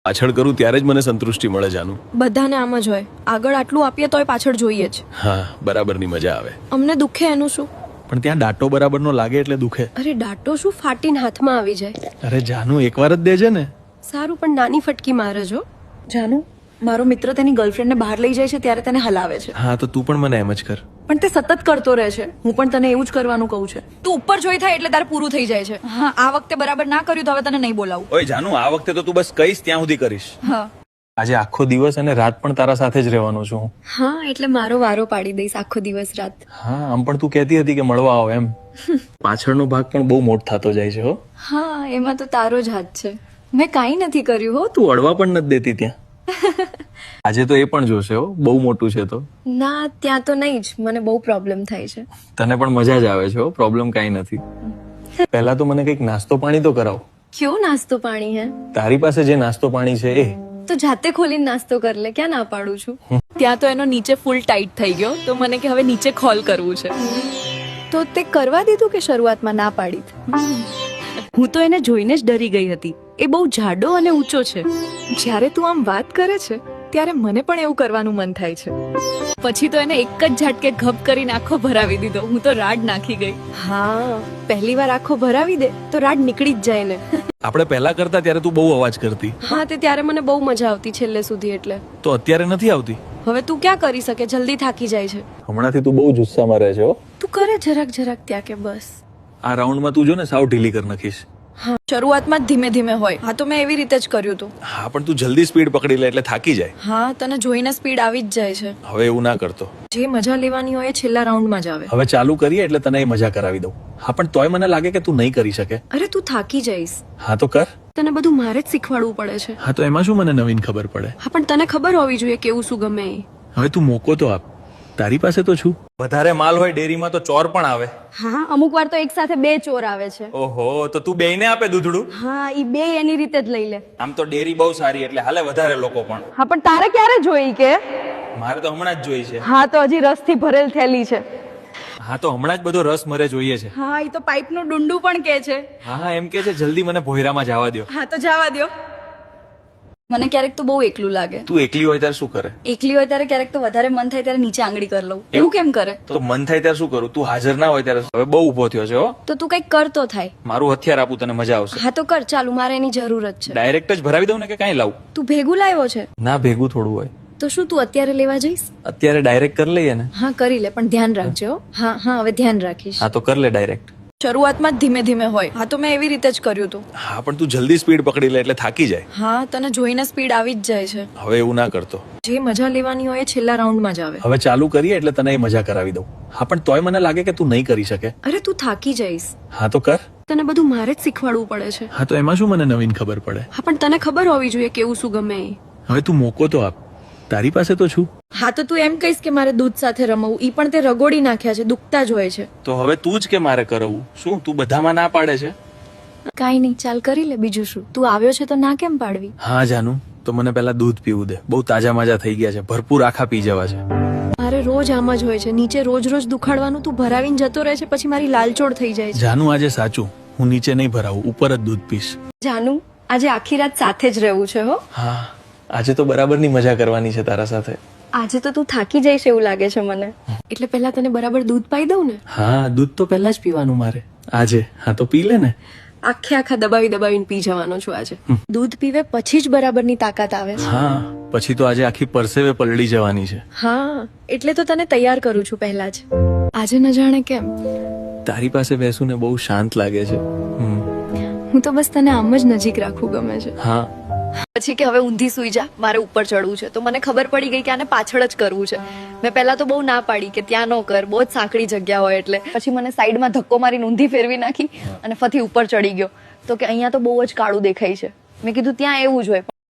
પાછળ કરું ત્યારે જ મને સંતૃષ્ટિ મળે જાનું. બધાને આમ જ હોય, આગળ આટલું આપીએ તોય પાછળ જોઈએ જ. હા, બરાબરની મજા આવે. અમને દુખે એનું શું? પણ ત્યાં ડાટો બરાબરનો લાગે એટલે દુખે. અરે ડાટો શું, ફાટીને હાથમાં આવી જાય. અરે જાનું, એકવાર જ દેજે ને. સારું, પણ નાની ફટકી મારે જો. જાનુ, મારો મિત્ર તેની ગર્લફ્રેન્ડને બહાર લઈ જાય છે ત્યારે તેને હલાવે છે. હા, તો તું પણ મને એમ જ કર. પણ તે સતત કરતો રહે છે. હું પણ તને એવું જ કરવાનું કહું છું. તું ઉપર જોઈ થાય એટલે તારે પૂરું થઈ જાય છે. હા, આ વખતે બરાબર ના કર્યું તો હવે તને નહીં બોલાવું. ઓય જાનું, આ વખતે તો તું બસ કહીશ ત્યાં સુધી કરીશ. હા આજે આખો દિવસ અને રાત પણ તારા સાથે જ રહેવાનો છું હું. હા, એટલે મારો વારો પાડી દઈશ આખો દિવસ રાત. હા, આમ પણ તું કહેતી હતી કે મળવા આવો એમ. પાછળનો ભાગ પણ બહુ મોટો થતો જાય છે હો. હા, એમાં તો તારો જ હાથ છે. મેં કાંઈ નથી કર્યું હો. તું અડવા પણ નથી દેતી ત્યાં. આજે તો એ પણ જોશે હો, બહુ મોટું છે તો. ના, ત્યાં તો નહીં જ, મને બહુ પ્રોબ્લેમ થાય છે. તને પણ મજા જ આવે છે હો, પ્રોબ્લેમ કાંઈ નથી. પહેલા તો મને કંઈક નાસ્તો પાણી તો કરાવ. ક્યો નાસ્તો પાણી હે? તારી પાસે જે નાસ્તો પાણી છે એ. તો જાતે ખોલીને નાસ્તો કર લે, ક્યાં ના પાડું છું. ત્યાં તો એનો નીચે ફૂલ ટાઈટ થઈ ગયો તો મને કે હવે નીચે ખોલ કરવું છે. તો તે કરવા દીધું કે શરૂઆતમાં ના પાડી? હું તો એને જોઈને જ ડરી ગઈ હતી. એ બહુ જાડો અને ઊંચો છે. જ્યારે તું આમ વાત કરે છે ત્યારે મને પણ એવું કરવાનું મન થાય છે. પછી તો એને એક જ ઝાટકે ઘપ કરીને આખો ભરાવી દીધો. હું તો રાડ નાખી ગઈ. હા, પહેલી વાર આખો ભરાવી દે તો રાડ નીકળી જ જાય ને. આપણે પહેલા કરતા ત્યારે તું બહુ અવાજ કરતી. હા, તે ત્યારે મને બહુ મજા આવતી છેલ્લે સુધી. એટલે તો અત્યારે નથી આવતી. હવે તું ક્યાં કરી શકે, જલ્દી થાકી જાય છે. હમણાંથી તું બહુ જુસ્સામાં રહે છે હો. તું કરે જરાક જરાક ત્યાં કે બસ. આ રાઉન્ડમાં તું જો ને સાવ ઢીલી કરી નાખીશ. હા, શરૂઆતમાં જ ધીમે ધીમે હોય. હા, તો મેં એવી રીતે જ કર્યું હતું. હા, પણ તું જલ્દી સ્પીડ પકડી લે એટલે થાકી જાય. હા, તને જોઈને સ્પીડ આવી જ જાય છે. હવે એવું ના કરતો. જે મજા લેવાની હોય એ છેલ્લા રાઉન્ડમાં જ આવે. હવે ચાલુ કરીએ એટલે તને એ મજા કરાવી દઉં. હા, પણ તોય મને લાગે કે તું નહીં કરી શકે. અરે તું થાકી જઈશ. હા, તો કર. તને બધું મારે જ શીખવાડવું પડે છે. હા, તો એમાં શું મને નવીન ખબર પડે. હા, પણ તને ખબર હોવી જોઈએ કેવું શું ગમે એ. હવે તું મોકો તો આપ. તારી પાસે તો છું. વધારે માલ હોય ડેરીમાં તો ચોર પણ આવે. હા, અમુક વાર તો એક સાથે બે ચોર આવે છે. ઓહો, તો તું બેયને આપે દૂધડું. હા, ઈ બે એની રીતે જ લઈ લે. આમ તો ડેરી બહુ સારી એટલે હાલે વધારે લોકો પણ. હા, પણ તારે ક્યારે જોઈ કે? મારે તો હમણાં જ જોઈ છે. હા, તો હજી રસથી ભરેલ થેલી છે. હા, તો હમણાં જ બધો રસ મરે જોઈએ છે. હા, એ તો પાઇપનું ડુંડું પણ કે છે. હા હા, એમ કે છે જલ્દી મને ભોયરામાં જવા દો. હા, તો જવા દ્યો. મને ક્યારેક તો બહુ એકલું લાગે. તું એકલી હોય ત્યારે શું કરે? એકલી હોય ત્યારે ક્યારેક તો વધારે મન થાય ત્યારે નીચે આંગળી કરી લઉં. એવું કેમ કરે? તો મન થાય ત્યારે શું કરું? તું હાજર ના હોય ત્યારે. હવે બહુ ઊભો થયો છે હો. તો તું કંઈક કરતો થાય. મારું હથિયાર આપું તને મજા આવશે. હા, તો કર ચાલુ, મારે એની જરૂર જ છે. ડાયરેક્ટ જ ભરાવી દઉં ને કે કાંઈ લાવું? તું ભેગું લાવ્યો છે? ના, ભેગું થોડું હોય. તો શું તું અત્યારે લેવા જઈશ? અત્યારે ડાયરેક્ટ કરી લઈએ ને. હા, કરી લે, પણ ધ્યાન રાખજો. હા હા, હવે ધ્યાન રાખીશ. હા, તો કર લે ડાયરેક્ટ. શરૂઆતમાં જ ધીમે ધીમે હોય. હા, તો મેં એવી રીતે જ કર્યું હતું. હા, પણ તું જલ્દી સ્પીડ પકડી લે એટલે થાકી જાય. હા, તને જોઈને સ્પીડ આવી જ જાય છે. હવે એવું ના કરતો. જે મજા લેવાની હોય એ છેલ્લા રાઉન્ડમાં જ આવે. હવે ચાલુ કરીએ એટલે તને એ મજા કરાવી દઉં. હા, પણ તોય મને લાગે કે તું નહીં કરી શકે. અરે તું થાકી જઈશ. હા, તો કર. તને બધું મારે જ શીખવાડવું પડે છે. હા, તો એમાં શું મને નવીન ખબર પડે. હા, પણ તને ખબર હોવી જોઈએ કેવું શું ગમે એ. હવે તું મોકો તો આપ. તારી પાસે તો છું. હા, તો તું એમ કહીશ કે મારે દૂધ સાથે રમવું, ઈ પણ તે રગોડી નાખ્યા છે, દુખતા જ હોય છે. તો હવે તું જ કે મારે કરાવવું. શું તું બધામાં ના પાડે છે? કાઈ નહીં, ચાલ કરી લે, બીજું શું. તું આવ્યો છે તો ના કેમ પાડવી? હા જાનું, તો મને પહેલા દૂધ પીવું દે. બહુ તાજા માજા થઈ ગયા છે, ભરપૂર આખા પી જવા છે. મારે રોજ આમ જ હોય છે, નીચે રોજ રોજ દુખાડવાનું, તું ભરાવીને જતો રહે છે, પછી મારી લાલચોળ થઈ જાય છે. જાનું, આજે સાચું, હું નીચે નહીં ભરાવું, ઉપર જ દૂધ પીશ. જાનું, આજે આખી રાત સાથે જ રહેવું છે હો. હા, આજે તો બરાબરની મજા કરવાની છે તારા સાથે. આજે તો તું થાકી જઈશ એવું લાગે છે મને. એટલે પહેલા તને બરાબર દૂધ પાઈ દઉં ને. હા, દૂધ તો પહેલા જ પીવાનું મારે આજે. હા, તો પી લે ને. આખા દબાવી દબાવીને પી જવાનો છું આજે. દૂધ પીવે પછી જ બરાબરની તાકાત આવે છે. હા, પછી તો આજે આખી પરસેવે પલળી જવાની છે. હા, એટલે તો તને તૈયાર કરું છું પહેલા જ. આજે ન જાણે કેમ તારી પાસે બેસું ને બહુ શાંત લાગે છે. હું તો બસ તને આમ જ નજીક રાખવું ગમે છે. હા. પછી કે હવે ઊંધી સુઈ જા, મારે ઉપર ચડવું છે. તો મને ખબર પડી ગઈ કે આને પાછળ જ કરવું છે. મેં પહેલા તો બહુ ના પાડી કે ત્યાં ન કર, બહુ જ સાંકડી જગ્યા હોય એટલે. પછી મને સાઈડમાં ધક્કો મારીને ઊંધી ફેરવી નાખી અને ફરી ઉપર ચડી ગયો. તો કે અહીંયા તો બહુ જ કાળું દેખાય છે. મેં કીધું ત્યાં એવું જ હોય.